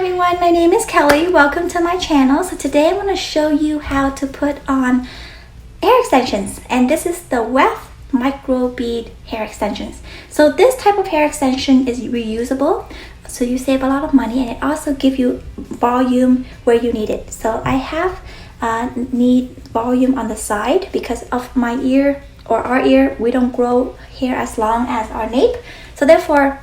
everyone, my name is Kelly. Welcome to my channel. So today I'm going to show you how to put on hair extensions, and this is the weft micro bead hair extensions. So this type of hair extension is reusable, so you save a lot of money, and it also gives you volume where you need it. So I have need volume on the side because of my ear or our ear. We don't grow hair as long as our nape, so therefore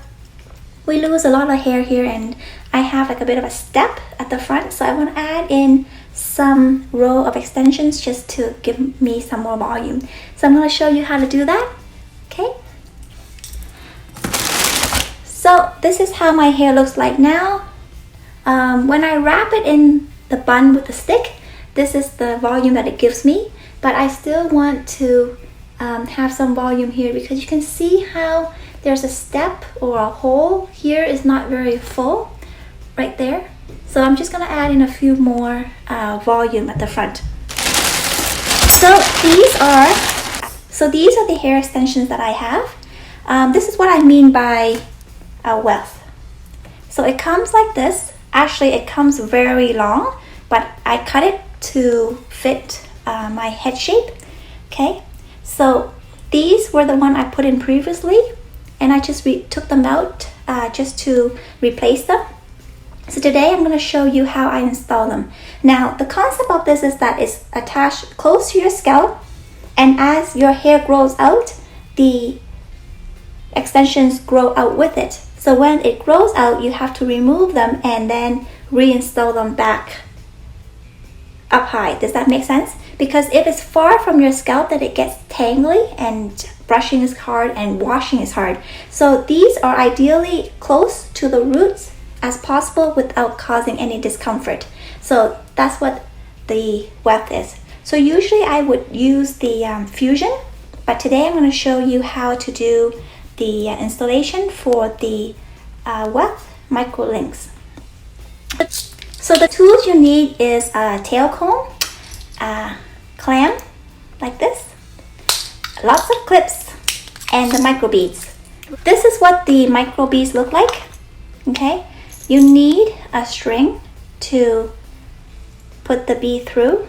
we lose a lot of hair here, and I have like a bit of a step at the front, so I want to add in some row of extensions just to give me some more volume. So I'm going to show you how to do that. Okay, so this is how my hair looks like now. When I wrap it in the bun with the stick, this is the volume that it gives me, but I still want to have some volume here because you can see how there's a step or a hole here is not very full right there. So I'm just going to add in a few more volume at the front. So these are the hair extensions that I have. This is what I mean by a weft. So it comes like this. Actually, it comes very long, but I cut it to fit my head shape. Okay, so these were the one I put in previously, and I just took them out just to replace them. So today I'm going to show you how I install them. Now the concept of this is that it's attached close to your scalp, and as your hair grows out, the extensions grow out with it. So when it grows out, you have to remove them and then reinstall them back up high. Does that make sense? Because if it's far from your scalp, then it gets tangly and brushing is hard and washing is hard. So these are ideally close to the roots as possible without causing any discomfort. So that's what the weft is. So usually I would use the fusion, but today I'm going to show you how to do the installation for the weft micro links. So the tools you need is a tail comb, a clamp like this, lots of clips, and the micro beads. This is what the micro beads look like. Okay, you need a string to put the bead through.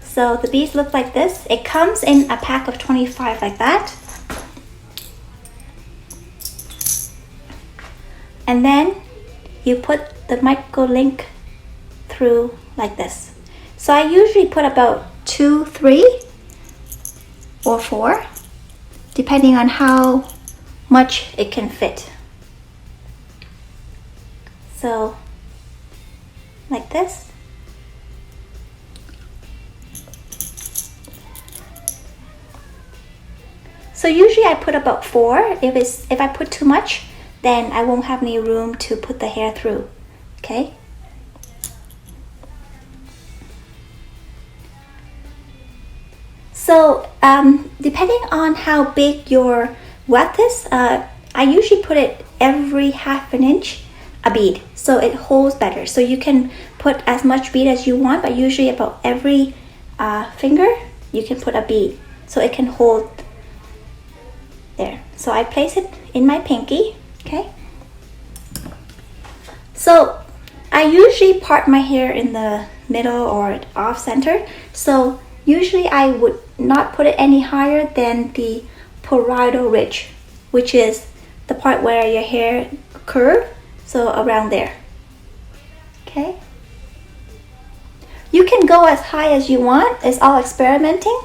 So the beads look like this. It comes in a pack of 25 like that. And then you put the micro link through like this. So I usually put about 2, 3, or 4, depending on how much it can fit. So like this. So usually I put about 4. If I put too much, then I won't have any room to put the hair through. Okay. So depending on how big your weft is, I usually put it every half an inch a bead, so it holds better. So you can put as much bead as you want, but usually about every finger you can put a bead, so it can hold there. So I place it in my pinky. Okay. So I usually part my hair in the middle or off center. So usually I would not put it any higher than the parietal ridge, which is the part where your hair curves. So around there. Okay. You can go as high as you want. It's all experimenting.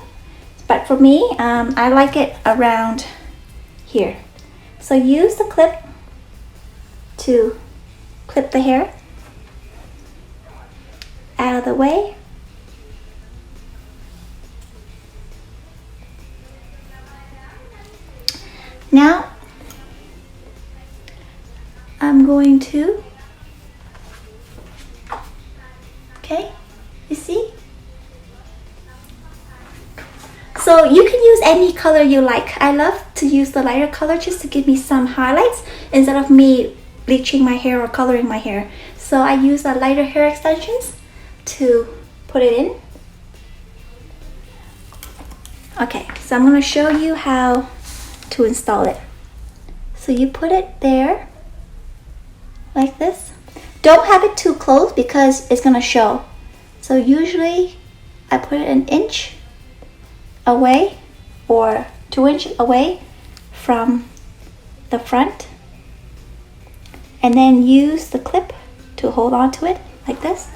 But for me, I like it around here. So use the clip to clip the hair out of the way. Now I'm going to, okay, you see? So you can use any color you like. I love to use the lighter color just to give me some highlights instead of me bleaching my hair or coloring my hair. So I use the lighter hair extensions to put it in. Okay, so I'm going to show you how to install it. So you put it there like this. Don't have it too close because it's gonna show. So usually I put it an inch away or 2 inches away from the front, and then use the clip to hold on to it like this.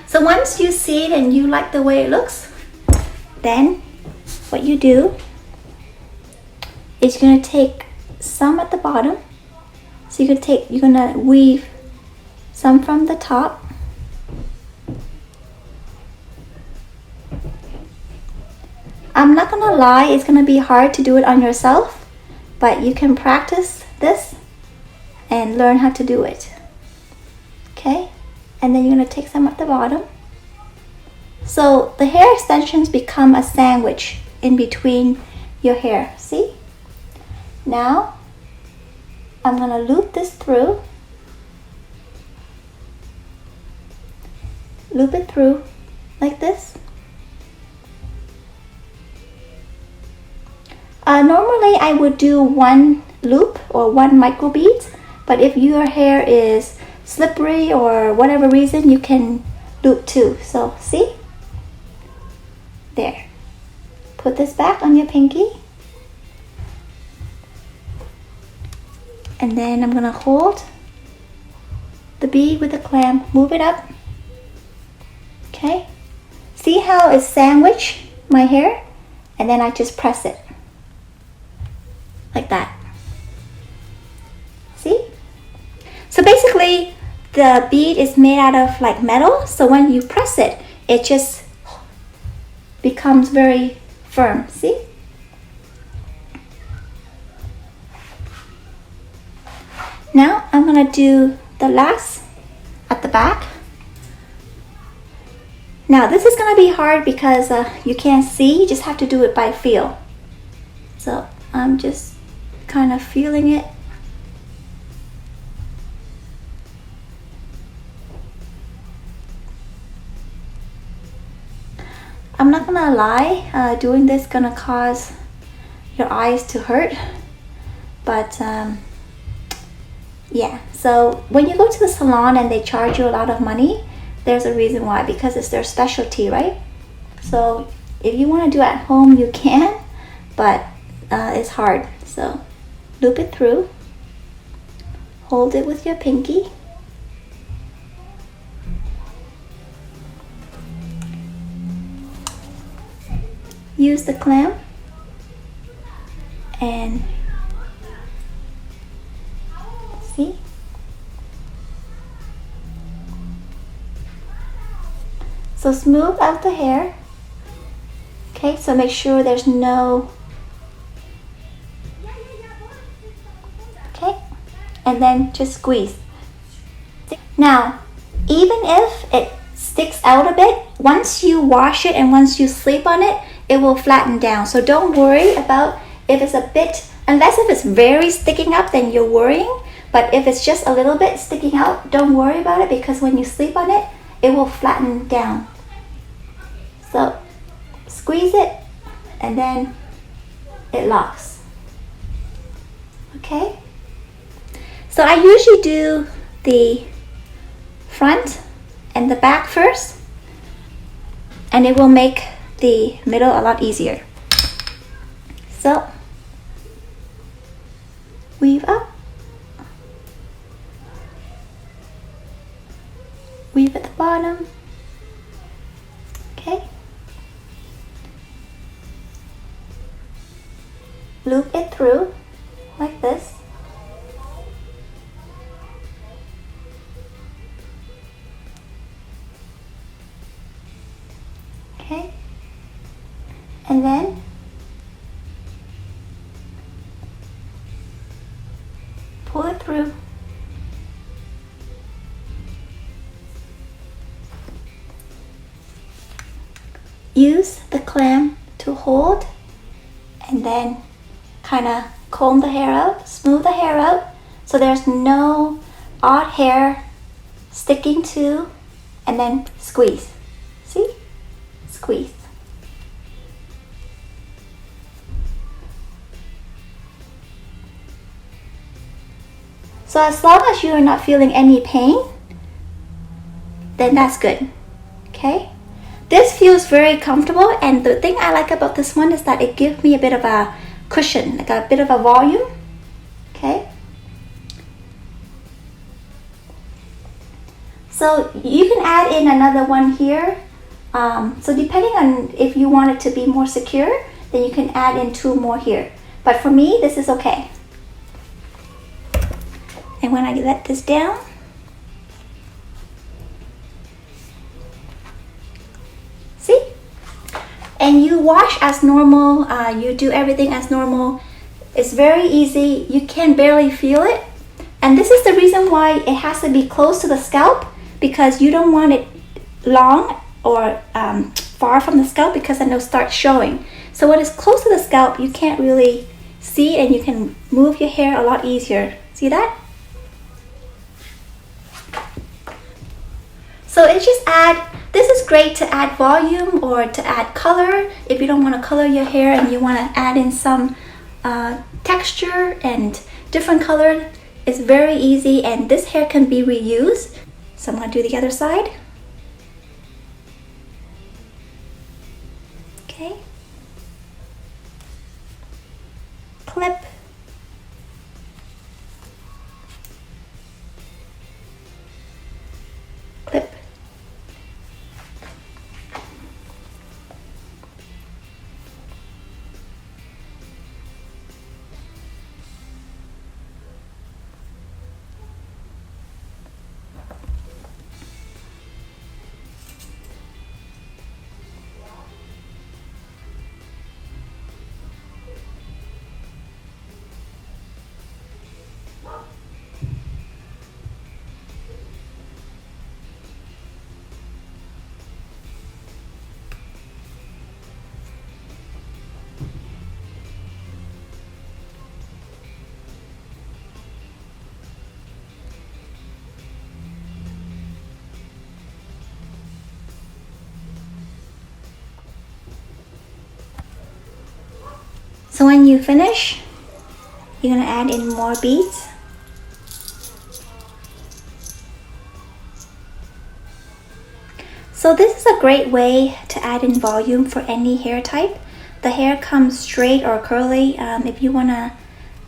So once you see it and you like the way it looks, then what you do is you're gonna take some at the bottom. So you're gonna weave some from the top. I'm not gonna lie, it's gonna be hard to do it on yourself, but you can practice this and learn how to do it. Okay, and then you're gonna take some at the bottom. So the hair extensions become a sandwich in between your hair, see? Now, I'm gonna loop this through. Loop it through like this. Normally I would do one loop or one micro bead, but if your hair is slippery or whatever reason, you can loop two. So see? There. Put this back on your pinky. And then I'm gonna hold the bead with the clamp, move it up. Okay? See how it's sandwiched my hair? And then I just press it. Like that. See? So basically, the bead is made out of like metal, so when you press it, it just becomes very firm. See? Now I'm gonna do the last at the back. Now this is gonna be hard because you can't see, you just have to do it by feel. So I'm just kind of feeling it. I'm not gonna lie, doing this gonna cause your eyes to hurt, but yeah. So when you go to the salon and they charge you a lot of money, there's a reason why, because it's their specialty, right? So if you want to do it at home, you can, but it's hard. So loop it through, hold it with your pinky, use the clamp, and see? So smooth out the hair. Okay, so make sure there's no, okay, and then just squeeze. Now, even if it sticks out a bit, once you wash it and once you sleep on it, it will flatten down. So don't worry about if it's a bit, unless if it's very sticking up, then you're worrying. But if it's just a little bit sticking out, don't worry about it, because when you sleep on it, it will flatten down. So squeeze it and then it locks. Okay? So I usually do the front and the back first, and it will make the middle a lot easier. So weave up, weave at the bottom. Okay, loop it through like this. Okay, and then pull it through. Use the clamp to hold, and then kind of comb the hair out, smooth the hair out, so there's no odd hair sticking to, and then squeeze. See? Squeeze. So as long as you are not feeling any pain, then that's good. Okay? This feels very comfortable, and the thing I like about this one is that it gives me a bit of a cushion, like a bit of a volume. Okay? So you can add in another one here. So depending on if you want it to be more secure, then you can add in 2 more here. But for me, this is okay. And when I let this down, see? And you wash as normal, you do everything as normal. It's very easy, you can barely feel it. And this is the reason why it has to be close to the scalp, because you don't want it long or far from the scalp, because then it'll start showing. So when it's close to the scalp, you can't really see it, and you can move your hair a lot easier. See that? So it's just this is great to add volume or to add color. If you don't want to color your hair and you want to add in some texture and different color, it's very easy, and this hair can be reused. So I'm going to do the other side. Okay. Clip. Clip. So when you finish, you're going to add in more beads. So this is a great way to add in volume for any hair type. The hair comes straight or curly. If you want to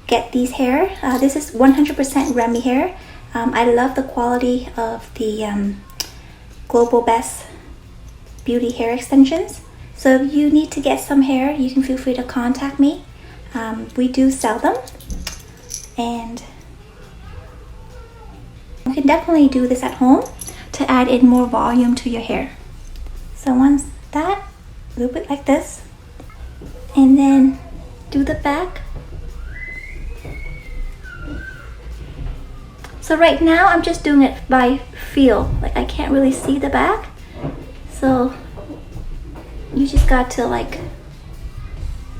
get these hair, this is 100% Remy hair. I love the quality of the Global Best Beauty hair extensions. So if you need to get some hair, you can feel free to contact me. We do sell them, and you can definitely do this at home to add in more volume to your hair. So once that, loop it like this, and then do the back. So right now I'm just doing it by feel, like I can't really see the back, so you just got to like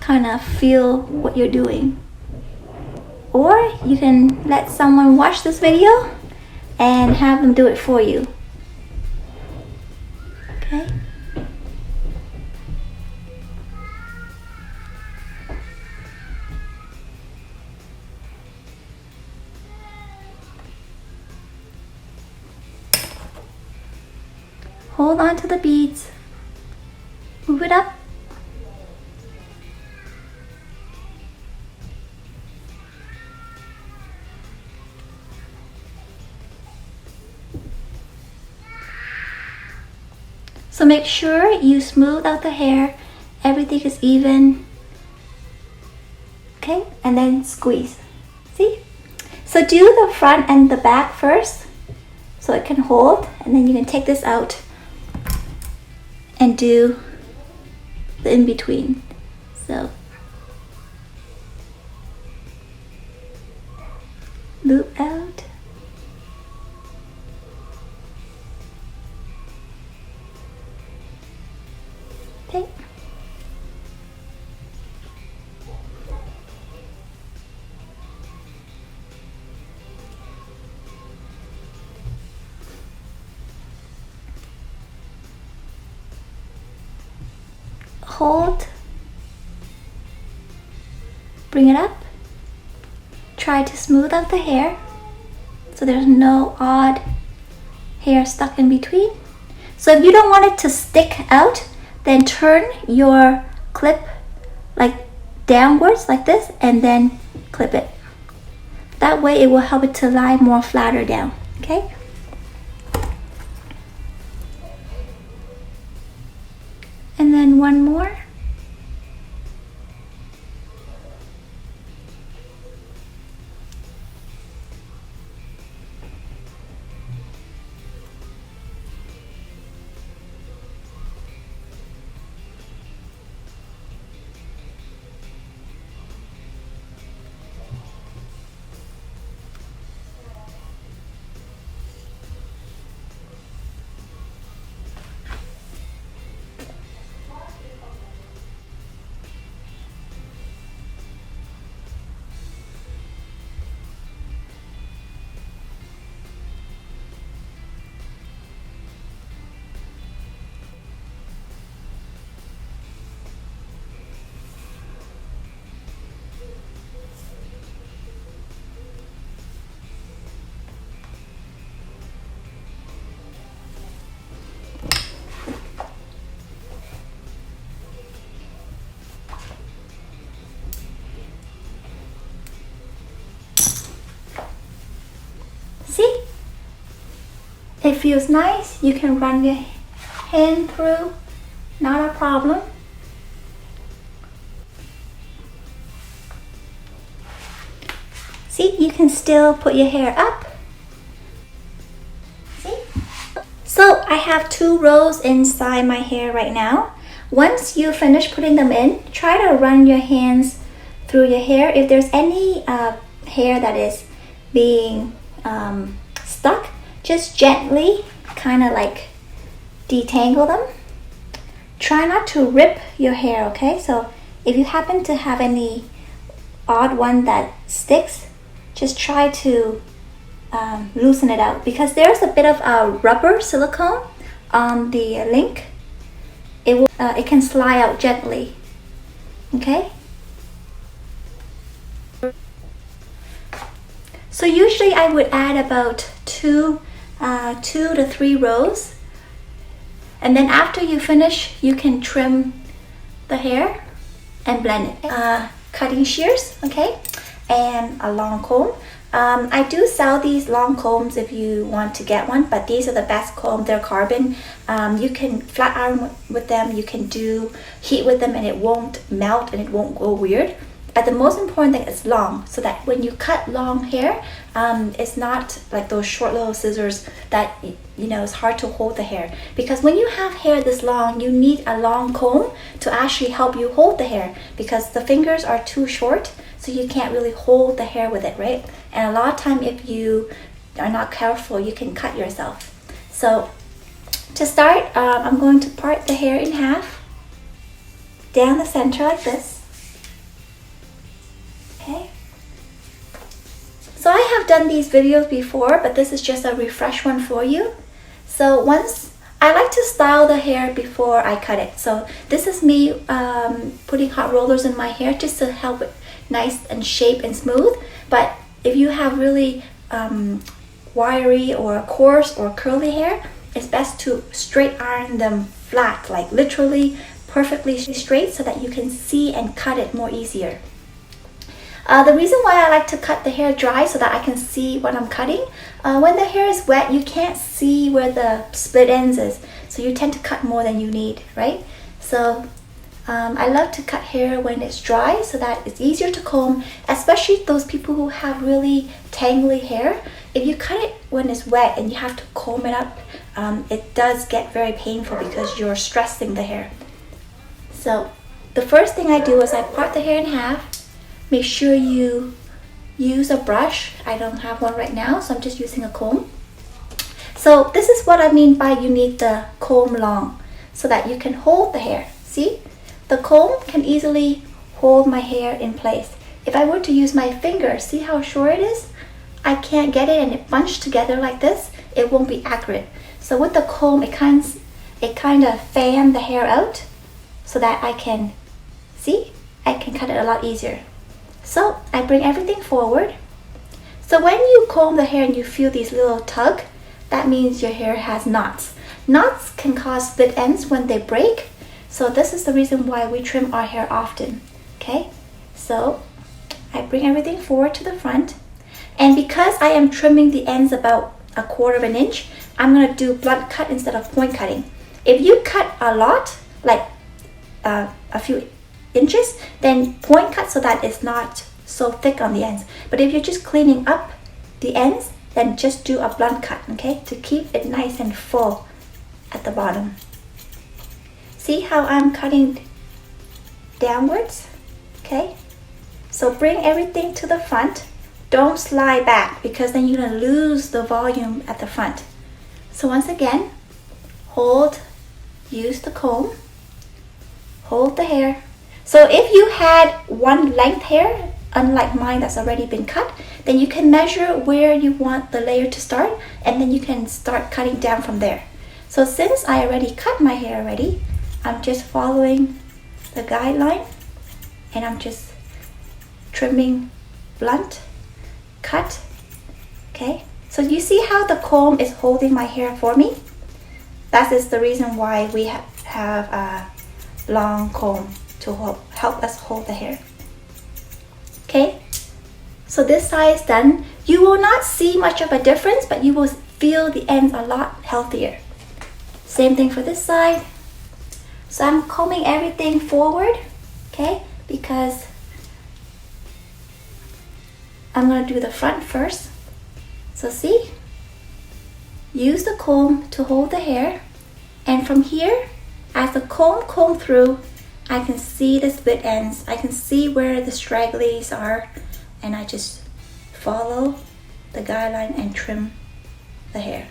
kind of feel what you're doing. Or you can let someone watch this video and have them do it for you. Okay. Hold on to the beads. Move it up. So make sure you smooth out the hair, everything is even. Okay, and then squeeze. See? So do the front and the back first, so it can hold, and then you can take this out and do the in-between. So loop out. Okay. Hold, bring it up, try to smooth out the hair, so there's no odd hair stuck in between. So if you don't want it to stick out, then turn your clip like downwards like this and then clip it. That way it will help it to lie more flatter down, okay? And then one more. See? It feels nice. You can run your hand through, not a problem. See, you can still put your hair up. See? So I have 2 rows inside my hair right now. Once you finish putting them in, try to run your hands through your hair. If there's any hair that is being stuck, just gently kind of like detangle them. Try not to rip your hair, okay? So if you happen to have any odd one that sticks, just try to loosen it out, because there's a bit of a rubber silicone on the link. It can slide out gently, okay? So usually I would add about 2 to 3 rows, and then after you finish, you can trim the hair and blend it. Cutting shears, okay, and a long comb. I do sell these long combs if you want to get one, but these are the best comb. They're carbon. You can flat iron with them, you can do heat with them, and it won't melt and it won't go weird. But the most important thing is long, so that when you cut long hair, it's not like those short little scissors that, you know, it's hard to hold the hair. Because when you have hair this long, you need a long comb to actually help you hold the hair, because the fingers are too short, so you can't really hold the hair with it, right? And a lot of time, if you are not careful, you can cut yourself. So to start, I'm going to part the hair in half, down the center like this. Okay. So I have done these videos before, but this is just a refresh one for you. So once, I like to style the hair before I cut it. So this is me putting hot rollers in my hair just to help it nice and shape and smooth. But if you have really wiry or coarse or curly hair, it's best to straight iron them flat, like literally perfectly straight, so that you can see and cut it more easier. The reason why I like to cut the hair dry, so that I can see what I'm cutting. When the hair is wet, you can't see where the split ends is, so you tend to cut more than you need, right? So I love to cut hair when it's dry, so that it's easier to comb, especially those people who have really tangly hair. If you cut it when it's wet and you have to comb it up, it does get very painful because you're stressing the hair. So the first thing I do is I part the hair in half. Make sure you use a brush. I don't have one right now, so I'm just using a comb. So this is what I mean by you need the comb long, so that you can hold the hair. See? The comb can easily hold my hair in place. If I were to use my finger, see how short it is? I can't get it, and it bunched together like this. It won't be accurate. So with the comb, it kind of fan the hair out, so that I can cut it a lot easier. So I bring everything forward. So when you comb the hair and you feel these little tug, that means your hair has knots. Knots can cause split ends when they break. So this is the reason why we trim our hair often. Okay, so I bring everything forward to the front. And because I am trimming the ends about 1/4 inch, I'm going to do blunt cut instead of point cutting. If you cut a lot, like a few inches, then point cut so that it's not so thick on the ends. But if you're just cleaning up the ends, then just do a blunt cut, okay, to keep it nice and full at the bottom. See how I'm cutting downwards? Okay, so bring everything to the front. Don't slide back because then you're gonna lose the volume at the front. So once again, use the comb, hold the hair. So if you had one length hair, unlike mine that's already been cut, then you can measure where you want the layer to start, and then you can start cutting down from there. So since I already cut my hair already, I'm just following the guideline, and I'm just trimming blunt, cut, okay? So you see how the comb is holding my hair for me? That is the reason why we have a long comb to help us hold the hair. Okay, so this side is done. You will not see much of a difference, but you will feel the ends a lot healthier. Same thing for this side. So I'm combing everything forward, okay, because I'm going to do the front first. So see, use the comb to hold the hair, and from here, as the comb through, I can see the split ends. I can see where the stragglies are, and I just follow the guideline and trim the hair.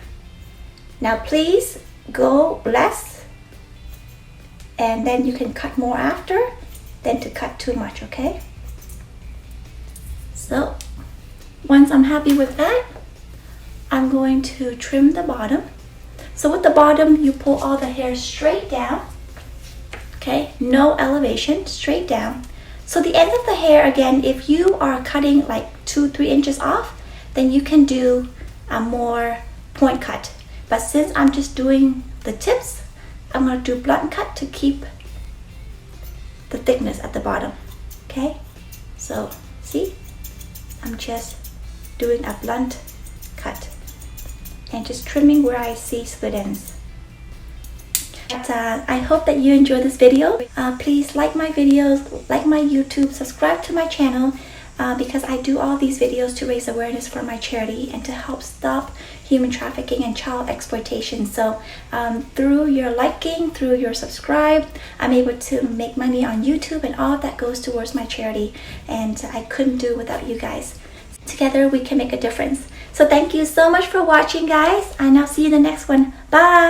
Now please go less, and then you can cut more after than to cut too much, okay? So once I'm happy with that, I'm going to trim the bottom. So with the bottom, you pull all the hair straight down. Okay, no elevation, straight down. So the end of the hair, again, if you are cutting like 2-3 inches off, then you can do a more point cut. But since I'm just doing the tips, I'm going to do blunt cut to keep the thickness at the bottom. Okay, so see, I'm just doing a blunt cut and just trimming where I see split ends. But, I hope that you enjoyed this video. Please like my videos, like my YouTube, subscribe to my channel, because I do all these videos to raise awareness for my charity and to help stop human trafficking and child exploitation. So through your liking, through your subscribe, I'm able to make money on YouTube, and all of that goes towards my charity, and I couldn't do it without you guys. Together we can make a difference. So thank you so much for watching, guys, and I'll see you in the next one. Bye!